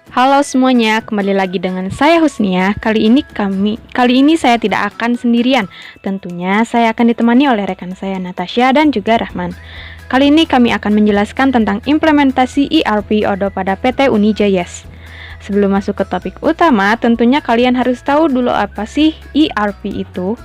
Halo semuanya, kembali lagi dengan saya Husnia. Kali ini saya tidak akan sendirian. Tentunya saya akan ditemani oleh rekan saya Natasha dan juga Rahman. Kali ini kami akan menjelaskan tentang implementasi ERP Odoo pada PT Unijayas. Sebelum masuk ke topik utama, tentunya kalian harus tahu dulu apa sih ERP itu.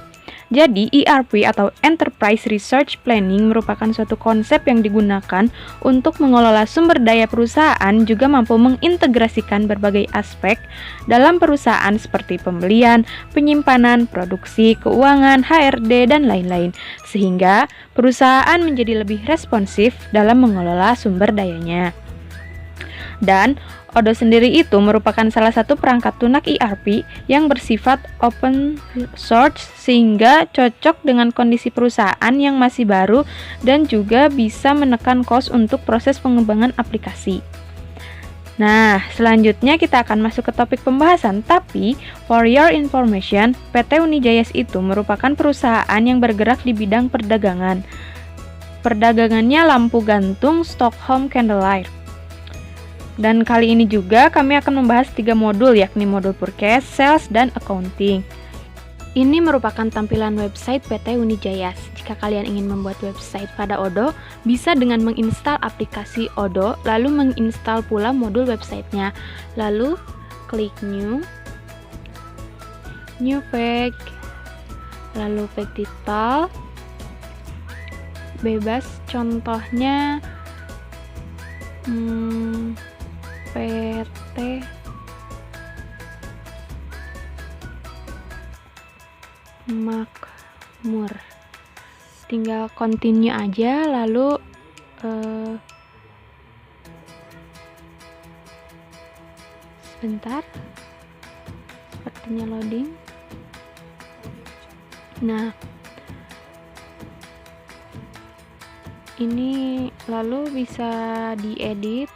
Jadi, ERP atau Enterprise Research Planning merupakan suatu konsep yang digunakan untuk mengelola sumber daya perusahaan, juga mampu mengintegrasikan berbagai aspek dalam perusahaan seperti pembelian, penyimpanan, produksi, keuangan, HRD, dan lain-lain, sehingga perusahaan menjadi lebih responsif dalam mengelola sumber dayanya. Dan Odoo sendiri itu merupakan salah satu perangkat lunak ERP yang bersifat open source sehingga cocok dengan kondisi perusahaan yang masih baru dan juga bisa menekan cost untuk proses pengembangan aplikasi. Nah, selanjutnya kita akan masuk ke topik pembahasan, tapi for your information, PT Unijayas itu merupakan perusahaan yang bergerak di bidang perdagangan. Perdagangannya lampu gantung Stockholm Candlelight. Dan kali ini juga kami akan membahas 3 modul, yakni modul Purchase, Sales, dan Accounting. Ini merupakan tampilan website PT Unijayas. Jika kalian ingin membuat website pada Odoo, bisa dengan menginstal aplikasi Odoo, lalu menginstal pula modul websitenya. Lalu klik New Page, lalu page title, bebas contohnya PT Makmur. Tinggal continue aja, lalu sebentar, sepertinya loading. Nah, ini lalu bisa diedit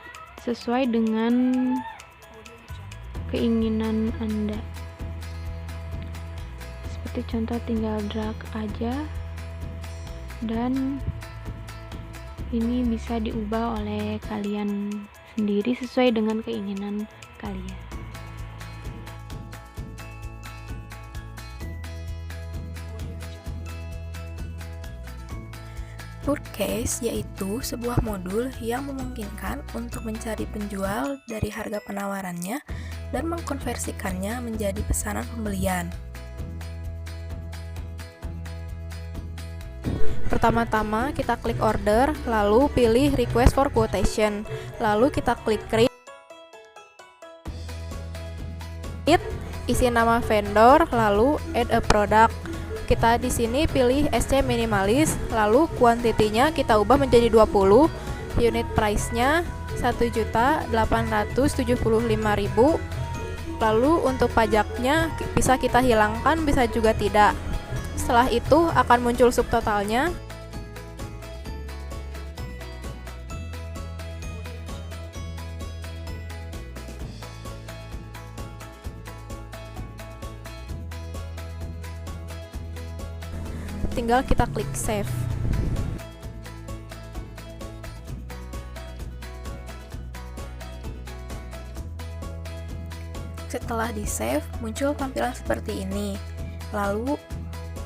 sesuai dengan keinginan Anda. Seperti contoh, tinggal drag aja dan ini bisa diubah oleh kalian sendiri sesuai dengan keinginan kalian. Purchase yaitu sebuah modul yang memungkinkan untuk mencari penjual dari harga penawarannya dan mengkonversikannya menjadi pesanan pembelian. Pertama-tama kita klik order, lalu pilih request for quotation, lalu kita klik create, isi nama vendor, lalu add a product. Kita di sini pilih SC minimalis, lalu kuantitinya kita ubah menjadi 20, unit price-nya 1.875.000. Lalu untuk pajaknya bisa kita hilangkan, bisa juga tidak. Setelah itu akan muncul subtotalnya. Tinggal kita klik save. Setelah di save, muncul tampilan seperti ini. Lalu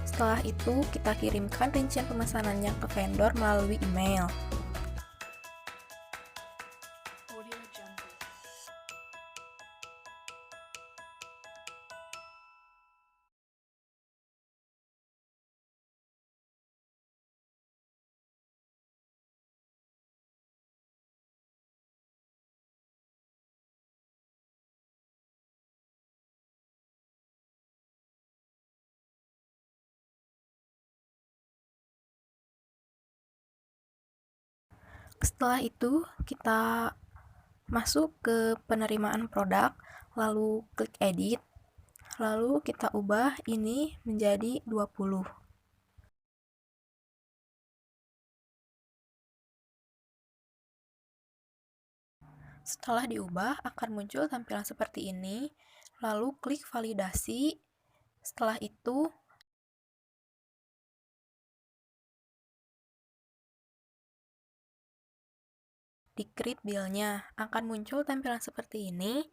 setelah itu kita kirimkan rincian pemesanannya ke vendor melalui email. Setelah itu kita masuk ke penerimaan produk, lalu klik edit, lalu kita ubah ini menjadi 20. Setelah diubah akan muncul tampilan seperti ini, lalu klik validasi. Setelah itu di create bill-nya akan muncul tampilan seperti ini.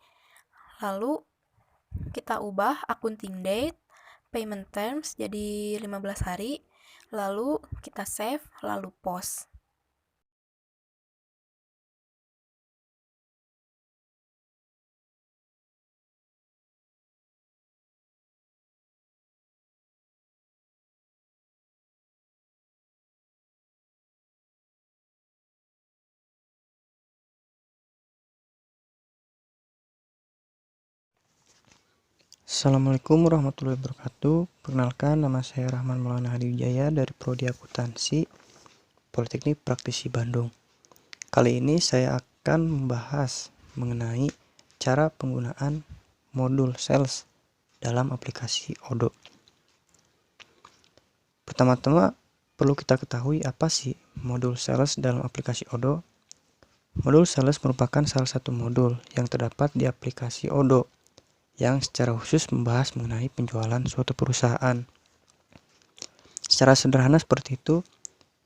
Lalu kita ubah accounting date, payment terms jadi 15 hari, lalu kita save, lalu post. Assalamualaikum warahmatullahi wabarakatuh. Perkenalkan, nama saya Rahman Maulana Hadi Wijaya dari Prodi Akuntansi Politeknik Praktisi Bandung. Kali ini saya akan membahas mengenai cara penggunaan modul sales dalam aplikasi Odoo. Pertama-tama perlu kita ketahui apa sih modul sales dalam aplikasi Odoo. Modul sales merupakan salah satu modul yang terdapat di aplikasi Odoo yang secara khusus membahas mengenai penjualan suatu perusahaan. Secara sederhana seperti itu.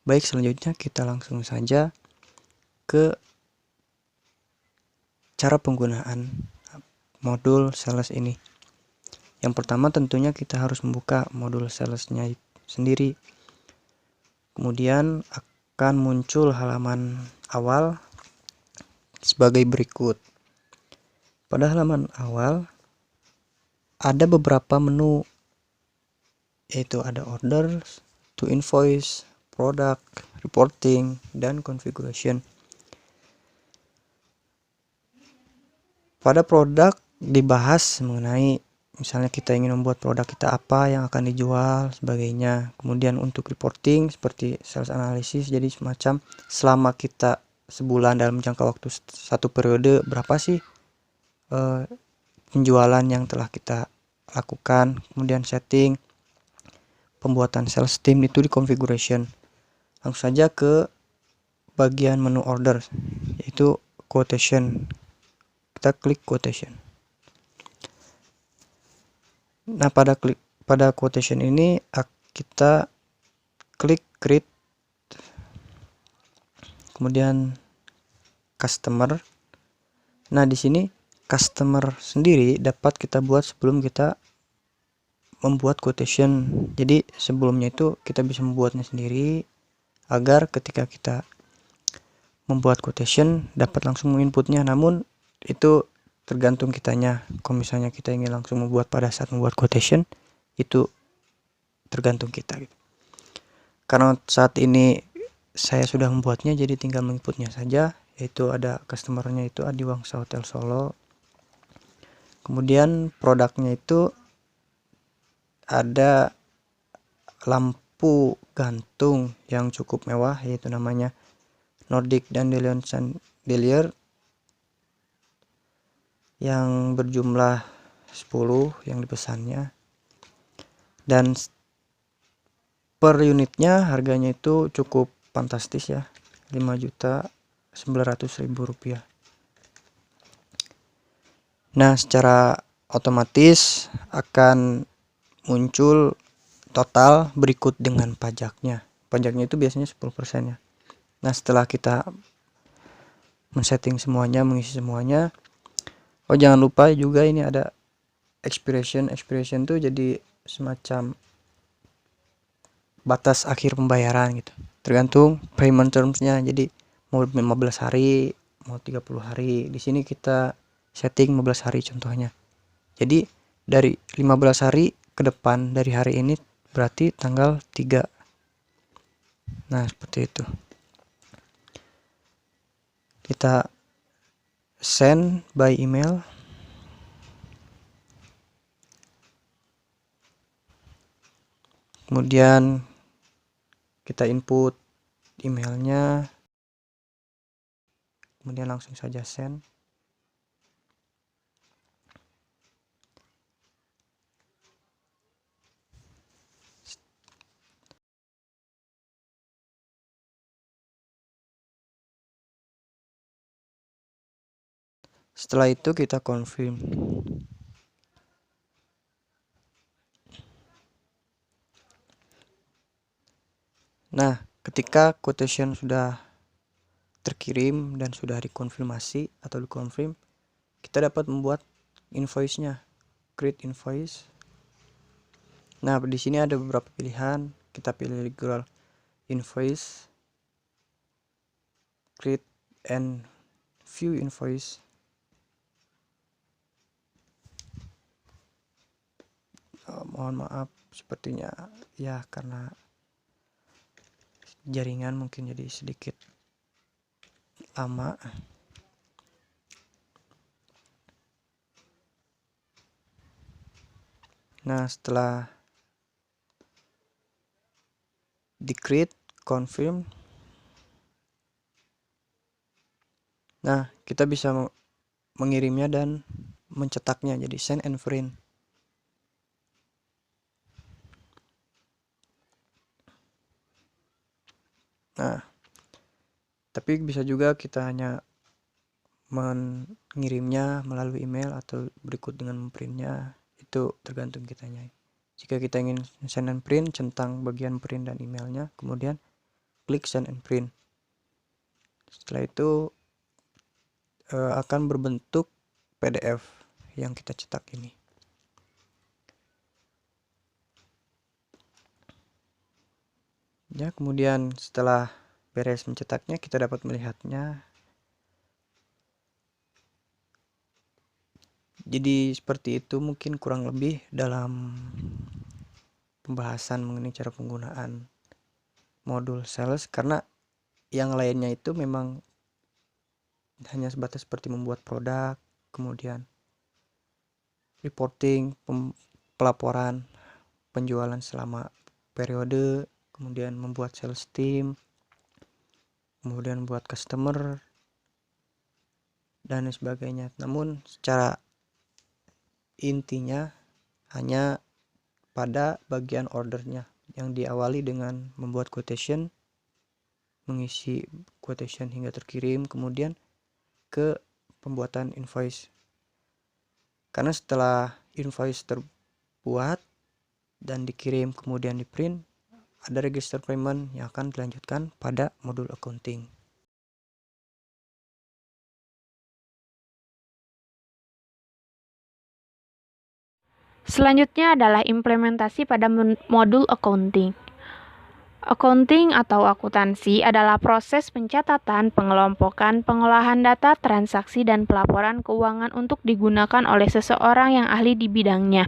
Baik, selanjutnya kita langsung saja ke cara penggunaan modul sales ini. Yang pertama tentunya kita harus membuka modul salesnya sendiri. Kemudian akan muncul halaman awal sebagai berikut. Pada halaman awal ada beberapa menu, yaitu ada order, to invoice, product, reporting, dan configuration. Pada produk dibahas mengenai misalnya kita ingin membuat produk kita apa yang akan dijual, sebagainya. Kemudian untuk reporting seperti sales analysis, jadi semacam selama kita sebulan dalam jangka waktu satu periode berapa sih penjualan yang telah kita lakukan. Kemudian setting, pembuatan sales team itu di configuration. Langsung saja ke bagian menu order, yaitu quotation. Kita klik quotation. Nah, pada quotation ini kita klik create, kemudian customer. Nah, di sini customer sendiri dapat kita buat sebelum kita membuat quotation. Jadi sebelumnya itu kita bisa membuatnya sendiri agar ketika kita membuat quotation dapat langsung menginputnya. Namun itu tergantung kitanya. Kalau misalnya kita ingin langsung membuat pada saat membuat quotation, itu tergantung kita gitu. Karena saat ini saya sudah membuatnya, jadi tinggal menginputnya saja, yaitu ada customernya itu Adiwangsa Hotel Solo. Kemudian produknya itu ada lampu gantung yang cukup mewah, yaitu namanya Nordic dan Delion Chandelier yang berjumlah 10 yang dipesannya, dan per unitnya harganya itu cukup fantastis ya, 5.900.000 rupiah. Nah, secara otomatis akan muncul total berikut dengan pajaknya. Pajaknya itu biasanya 10% ya. Nah, setelah kita men-setting semuanya, mengisi semuanya, jangan lupa juga ini ada expiration tuh jadi semacam batas akhir pembayaran gitu. Tergantung payment terms-nya. Jadi mau 15 hari, mau 30 hari. Di sini kita setting 15 hari contohnya. Jadi dari 15 hari ke depan dari hari ini berarti tanggal 3. Nah, seperti itu. Kita send by email. Kemudian kita input emailnya. Kemudian langsung saja send. Setelah itu kita confirm. Nah, ketika quotation sudah terkirim dan sudah dikonfirmasi atau dikonfirm, kita dapat membuat invoice-nya, create invoice. Nah, di sini ada beberapa pilihan. Kita pilih regular invoice, create and view invoice. Mohon maaf, sepertinya ya karena jaringan mungkin jadi sedikit lama. Nah, setelah di create, confirm, nah kita bisa mengirimnya dan mencetaknya jadi send and print. Nah, tapi bisa juga kita hanya mengirimnya melalui email atau berikut dengan memprintnya, itu tergantung kitanya. Jika kita ingin send and print, centang bagian print dan emailnya, kemudian klik send and print. Setelah itu akan berbentuk PDF yang kita cetak ini. Ya, kemudian setelah beres mencetaknya, kita dapat melihatnya. Jadi seperti itu mungkin kurang lebih dalam pembahasan mengenai cara penggunaan modul sales, karena yang lainnya itu memang hanya sebatas seperti membuat produk, kemudian reporting, pelaporan penjualan selama periode, kemudian membuat sales team, kemudian buat customer dan sebagainya. Namun secara intinya hanya pada bagian ordernya yang diawali dengan membuat quotation, mengisi quotation hingga terkirim, kemudian ke pembuatan invoice. Karena setelah invoice terbuat dan dikirim kemudian di print, ada register payment yang akan dilanjutkan pada modul accounting. Selanjutnya adalah implementasi pada modul accounting. Accounting atau akuntansi adalah proses pencatatan, pengelompokan, pengolahan data, transaksi, dan pelaporan keuangan untuk digunakan oleh seseorang yang ahli di bidangnya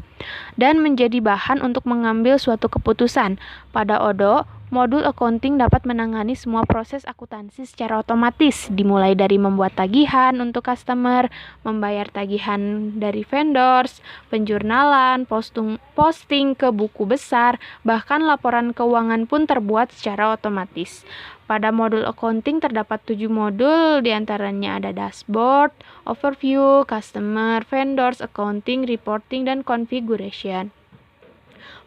dan menjadi bahan untuk mengambil suatu keputusan. Pada ODO, modul accounting dapat menangani semua proses akuntansi secara otomatis, dimulai dari membuat tagihan untuk customer, membayar tagihan dari vendors, penjurnalan, posting ke buku besar, bahkan laporan keuangan pun terbuat secara otomatis. Pada modul accounting terdapat 7 modul, diantaranya ada dashboard, overview, customer, vendors, accounting, reporting, dan configuration.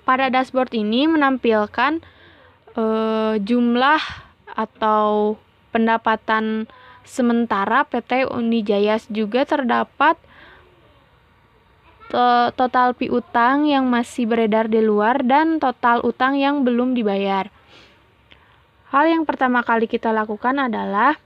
Pada dashboard ini menampilkan jumlah atau pendapatan sementara PT Unijaya, juga terdapat total piutang yang masih beredar di luar dan total utang yang belum dibayar. Hal yang pertama kali kita lakukan adalah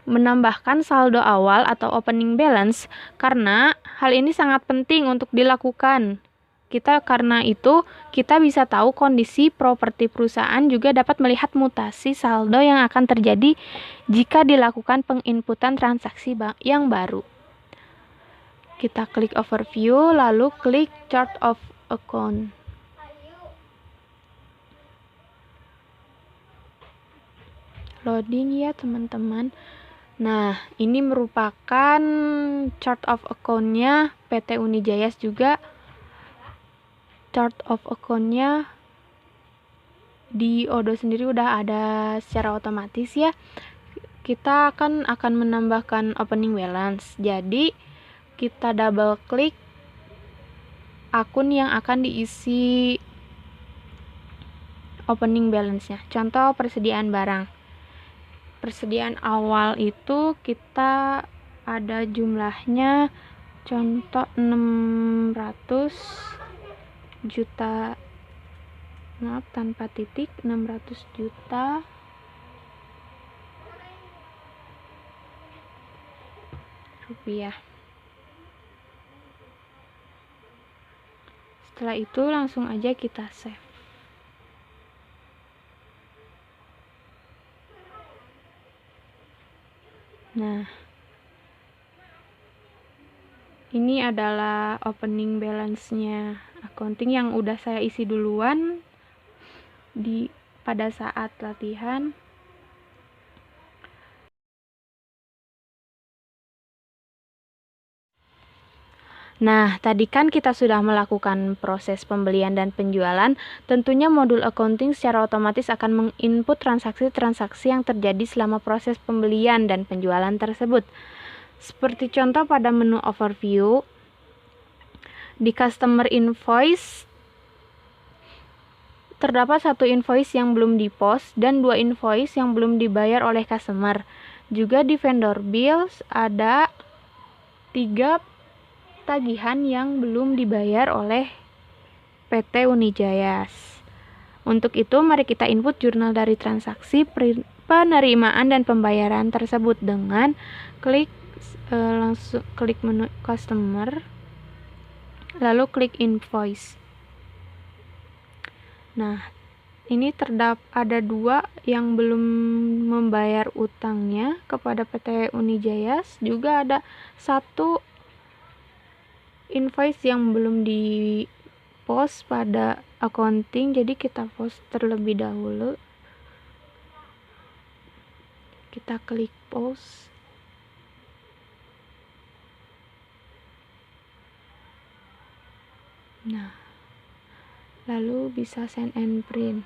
menambahkan saldo awal atau opening balance, karena hal ini sangat penting untuk dilakukan. Karena itu kita bisa tahu kondisi properti perusahaan, juga dapat melihat mutasi saldo yang akan terjadi jika dilakukan penginputan transaksi yang baru. Kita klik overview, lalu klik chart of account. Loading ya teman-teman. Nah, ini merupakan chart of account-nya PT Unijaya, juga chart of account-nya di ODO sendiri udah ada secara otomatis ya. Kita akan menambahkan opening balance. Jadi kita double klik akun yang akan diisi opening balance-nya. Contoh persediaan barang. Persediaan awal itu kita ada jumlahnya, contoh 600 juta, maaf tanpa titik, 600 juta rupiah. Setelah itu langsung aja kita save. Nah, ini adalah opening balance-nya accounting yang udah saya isi duluan pada saat latihan. Nah, tadi kan kita sudah melakukan proses pembelian dan penjualan. Tentunya modul accounting secara otomatis akan menginput transaksi-transaksi yang terjadi selama proses pembelian dan penjualan tersebut. Seperti contoh pada menu overview, di customer invoice terdapat 1 invoice yang belum dipost dan 2 invoice yang belum dibayar oleh customer. Juga di vendor bills ada 3 tagihan yang belum dibayar oleh PT Unijayas. Untuk itu, mari kita input jurnal dari transaksi penerimaan dan pembayaran tersebut dengan langsung klik menu customer, lalu klik invoice. Nah, ini ada 2 yang belum membayar utangnya kepada PT Unijayas, juga ada 1 invoice yang belum di post pada accounting, jadi kita post terlebih dahulu. Kita klik post. Nah, lalu bisa send and print.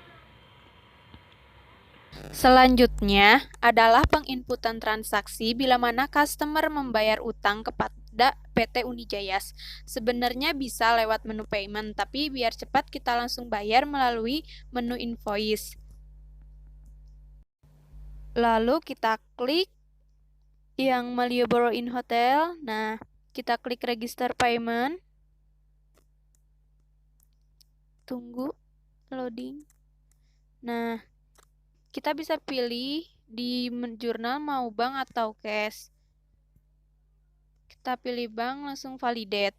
Selanjutnya adalah penginputan transaksi bila mana customer membayar utang kepada PT Unijayas. Sebenarnya bisa lewat menu payment, tapi biar cepat kita langsung bayar melalui menu invoice. Lalu kita klik yang Malioboro in Hotel. Nah, kita klik register payment. Tunggu loading. Nah, kita bisa pilih di jurnal mau bank atau cash. Kita pilih bank, langsung validate.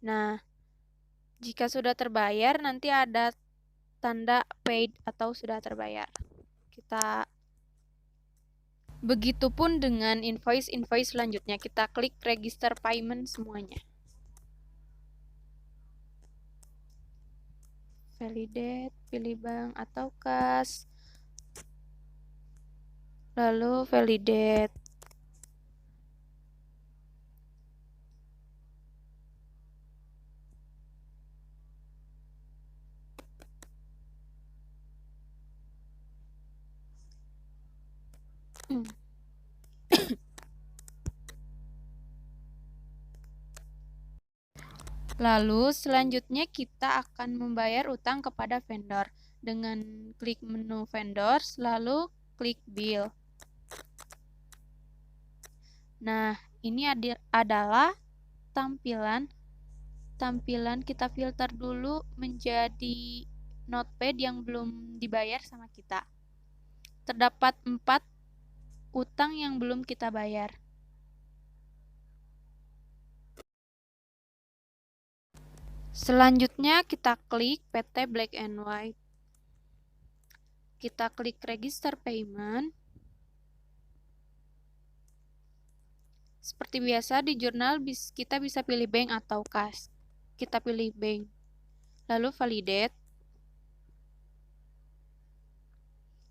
Nah, jika sudah terbayar, nanti ada tanda paid atau sudah terbayar. Begitupun dengan invoice selanjutnya, kita klik register payment semuanya. Validate, pilih bank atau kas. Lalu validate. Lalu selanjutnya kita akan membayar utang kepada vendor dengan klik menu vendors, lalu klik bill. Nah, ini adalah tampilan kita filter dulu menjadi notepad yang belum dibayar sama kita. Terdapat 4 utang yang belum kita bayar. Selanjutnya kita klik PT Black and White. Kita klik register payment. Seperti biasa di jurnal kita bisa pilih bank atau kas. Kita pilih bank. Lalu validate.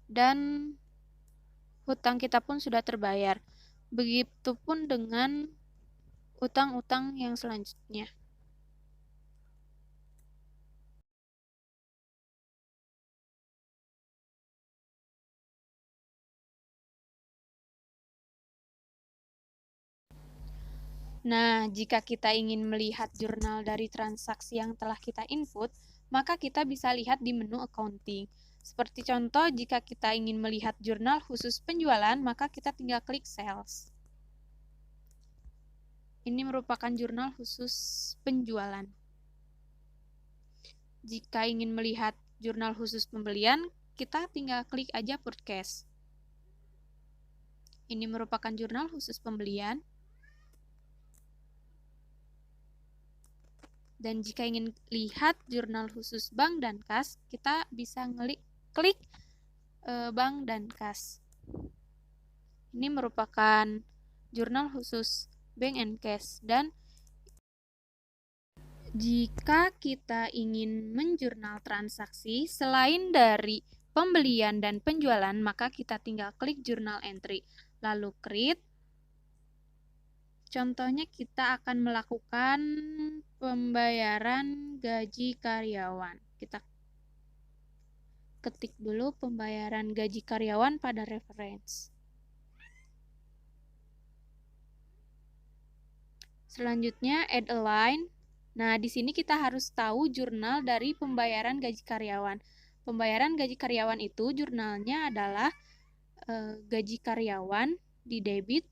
Dan hutang kita pun sudah terbayar. Begitupun dengan utang-utang yang selanjutnya. Nah, jika kita ingin melihat jurnal dari transaksi yang telah kita input, maka kita bisa lihat di menu accounting. Seperti contoh, jika kita ingin melihat jurnal khusus penjualan, maka kita tinggal klik sales. Ini merupakan jurnal khusus penjualan. Jika ingin melihat jurnal khusus pembelian, kita tinggal klik aja purchase. Ini merupakan jurnal khusus pembelian. Dan jika ingin lihat jurnal khusus bank dan kas, kita bisa klik bank dan kas. Ini merupakan jurnal khusus bank and cash. Dan jika kita ingin menjurnal transaksi selain dari pembelian dan penjualan, maka kita tinggal klik jurnal entry, lalu create. Contohnya kita akan melakukan pembayaran gaji karyawan. Kita ketik dulu pembayaran gaji karyawan pada reference. Selanjutnya add a line. Nah, di sini kita harus tahu jurnal dari pembayaran gaji karyawan. Pembayaran gaji karyawan itu jurnalnya adalah gaji karyawan di debit.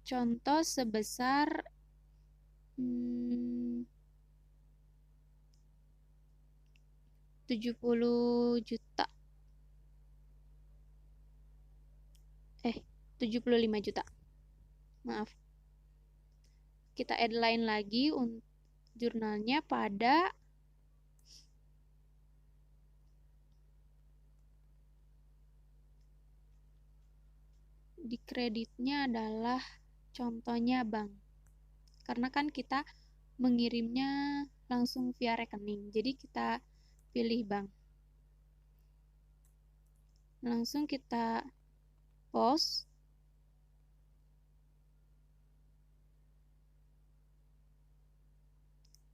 Contoh sebesar 70 juta. 75 juta. Maaf. Kita add line lagi untuk jurnalnya pada di kreditnya adalah contohnya bank. Karena kan kita mengirimnya langsung via rekening. Jadi kita pilih bank. Langsung kita post.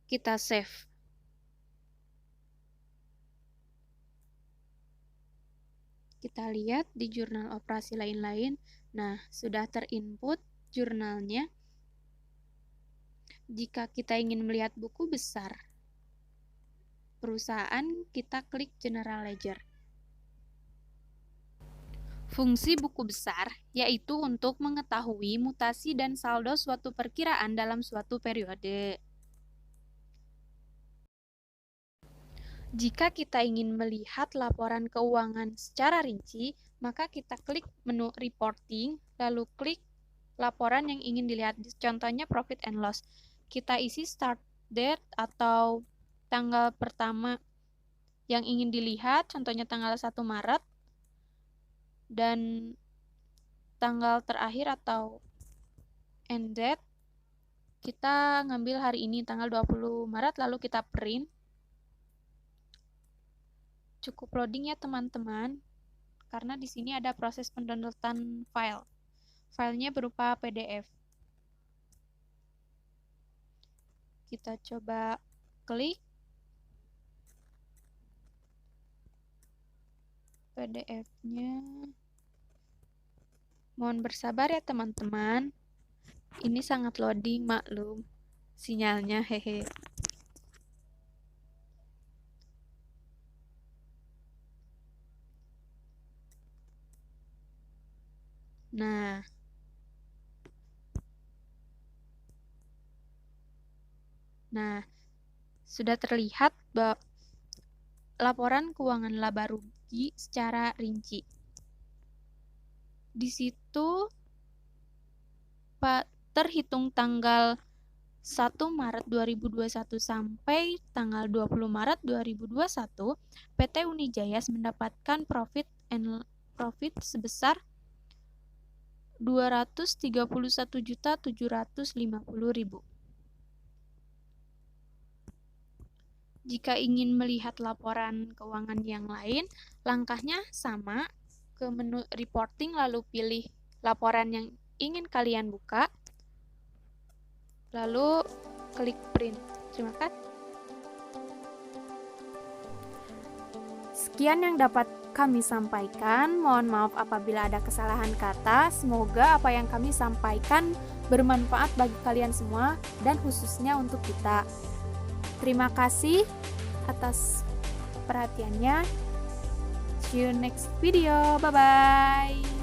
Kita save. Kita lihat di jurnal operasi lain-lain. Nah, sudah terinput jurnalnya. Jika kita ingin melihat buku besar perusahaan, kita klik General Ledger. Fungsi buku besar yaitu untuk mengetahui mutasi dan saldo suatu perkiraan dalam suatu periode. Jika kita ingin melihat laporan keuangan secara rinci, maka kita klik menu Reporting, lalu klik laporan yang ingin dilihat, contohnya Profit and Loss. Kita isi start date atau tanggal pertama yang ingin dilihat, contohnya tanggal 1 Maret, dan tanggal terakhir atau end date, kita ngambil hari ini, tanggal 20 Maret, lalu kita print. Cukup loading ya teman-teman, karena di sini ada proses pendownloadan file. Filenya berupa PDF. Kita coba klik PDF-nya. Mohon bersabar ya teman-teman. Ini sangat loading, maklum. Sinyalnya hehe. Nah, sudah terlihat laporan keuangan laba rugi secara rinci. Di situ terhitung tanggal 1 Maret 2021 sampai tanggal 20 Maret 2021, PT Unijaya mendapatkan profit sebesar 231.750.000. Jika ingin melihat laporan keuangan yang lain, langkahnya sama, ke menu reporting lalu pilih laporan yang ingin kalian buka, lalu klik print. Terima kasih. Sekian yang dapat kami sampaikan. Mohon maaf apabila ada kesalahan kata. Semoga apa yang kami sampaikan bermanfaat bagi kalian semua dan khususnya untuk kita. Terima kasih. atas perhatiannya. See you next video. Bye bye.